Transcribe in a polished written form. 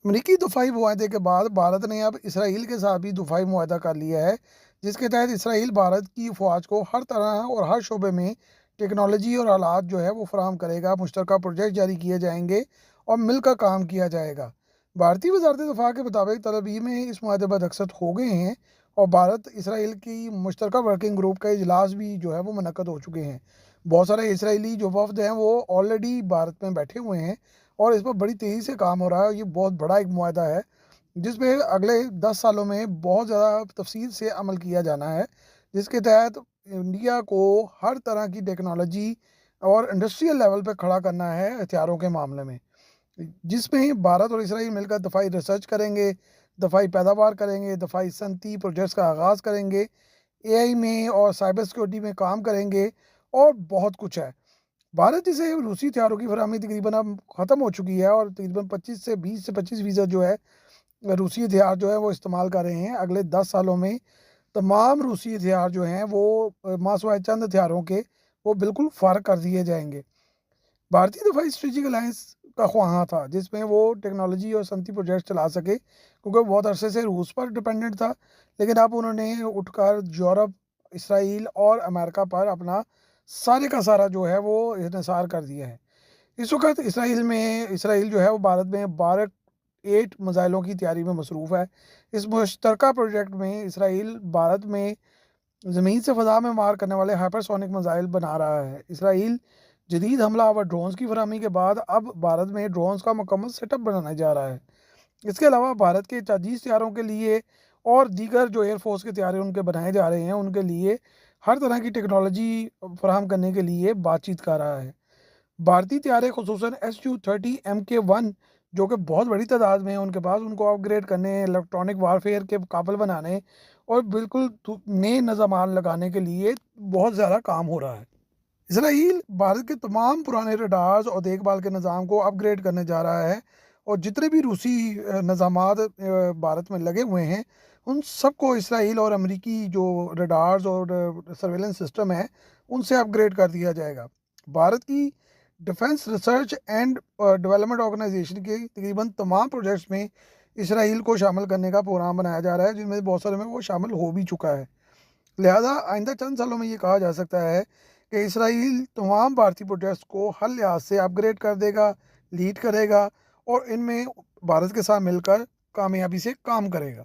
امریکی دفاعی معاہدے کے بعد بھارت نے اب اسرائیل کے ساتھ بھی دفاعی معاہدہ کر لیا ہے، جس کے تحت اسرائیل بھارت کی فوج کو ہر طرح اور ہر شعبے میں ٹیکنالوجی اور آلات جو ہے وہ فراہم کرے گا۔ مشترکہ پروجیکٹ جاری کیے جائیں گے اور مل کر کام کیا جائے گا۔ بھارتی وزارت دفاع کے مطابق تل ابیب میں اس معاہدے پر دستخط ہو گئے ہیں اور بھارت اسرائیل کی مشترکہ ورکنگ گروپ کا اجلاس بھی جو ہے وہ منعقد ہو چکے ہیں۔ بہت سارے اسرائیلی جو وفد ہیں وہ آلریڈی بھارت میں بیٹھے ہوئے ہیں اور اس پر بڑی تیزی سے کام ہو رہا ہے۔ یہ بہت بڑا ایک معاہدہ ہے جس پہ اگلے 10 سالوں میں بہت زیادہ تفصیل سے عمل کیا جانا ہے، جس کے تحت انڈیا کو ہر طرح کی ٹیکنالوجی اور انڈسٹریل لیول پہ کھڑا کرنا ہے ہتھیاروں کے معاملے میں، جس میں بھارت اور اسرائیل مل کر دفاعی ریسرچ کریں گے، دفاعی پیداوار کریں گے، دفاعی صنعتی پروجیکٹس کا آغاز کریں گے، اے آئی میں اور سائبر سیکورٹی میں کام کریں گے اور بہت کچھ ہے۔ بھارت سے روسی ہتھیاروں کی فراہمی تقریباً اب ختم ہو چکی ہے اور تقریباً 20 سے 25% جو ہے روسی ہتھیار جو ہے وہ استعمال کر رہے ہیں۔ اگلے 10 سالوں میں تمام روسی ہتھیار جو ہیں وہ ماسوائے چند ہتھیاروں کے وہ بالکل فارغ کر دیے جائیں گے۔ بھارتی دفاعی اسٹریٹجک الائنس کا خواہاں تھا جس میں وہ ٹیکنالوجی اور صنعتی پروجیکٹ چلا سکے، کیونکہ وہ بہت عرصے سے روس پر ڈپینڈنٹ تھا، لیکن اب انہوں نے اٹھ کر یورپ، اسرائیل اور امریکہ پر اپنا سارے کا سارا جو ہے وہ انحصار کر دیا ہے۔ اس وقت اسرائیل جو ہے وہ بھارت میں بارک 8 میزائلوں کی تیاری میں مصروف ہے۔ اس مشترکہ پروجیکٹ میں اسرائیل بھارت میں زمین سے فضا میں مار کرنے والے ہائپرسونک میزائل بنا رہا ہے۔ اسرائیل جدید حملہ آور ڈرونز کی فراہمی کے بعد اب بھارت میں ڈرونز کا مکمل سیٹ اپ بنانے جا رہا ہے۔ اس کے علاوہ بھارت کے تجہیز طیاروں کے لیے اور دیگر جو ایئر فورس کے طیارے ان کے بنائے جا رہے ہیں ان کے لیے ہر طرح کی ٹیکنالوجی فراہم کرنے کے لیے بات چیت کر رہا ہے۔ بھارتی طیارے خصوصاً SU-30 MK1 جو کہ بہت بڑی تعداد میں ہیں ان کے پاس، ان کو اپ گریڈ کرنے، الیکٹرانک وارفیئر کے قابل بنانے اور بالکل نئے نظامات لگانے کے لیے بہت زیادہ کام ہو رہا ہے۔ اسرائیل بھارت کے تمام پرانے ریڈارز اور دیکھ بھال کے نظام کو اپ گریڈ کرنے جا رہا ہے اور جتنے بھی روسی نظامات بھارت میں لگے ہوئے ہیں ان سب کو اسرائیل اور امریکی جو ریڈارز اور سرویلنس سسٹم ہے ان سے اپ گریڈ کر دیا جائے گا۔ بھارت کی defence research and development organisation کے تقریباً تمام پروجیکٹس میں اسرائیل کو شامل کرنے کا پروگرام بنایا جا رہا ہے، جن میں بہت سارے میں وہ شامل ہو بھی چکا ہے۔ لہذا آئندہ چند سالوں میں یہ کہا جا سکتا ہے کہ اسرائیل تمام بھارتی پروجیکٹس کو ہر لحاظ سے اپ گریڈ کر دے گا، لیڈ کرے گا اور ان میں بھارت کے ساتھ مل کر کامیابی سے کام کرے گا۔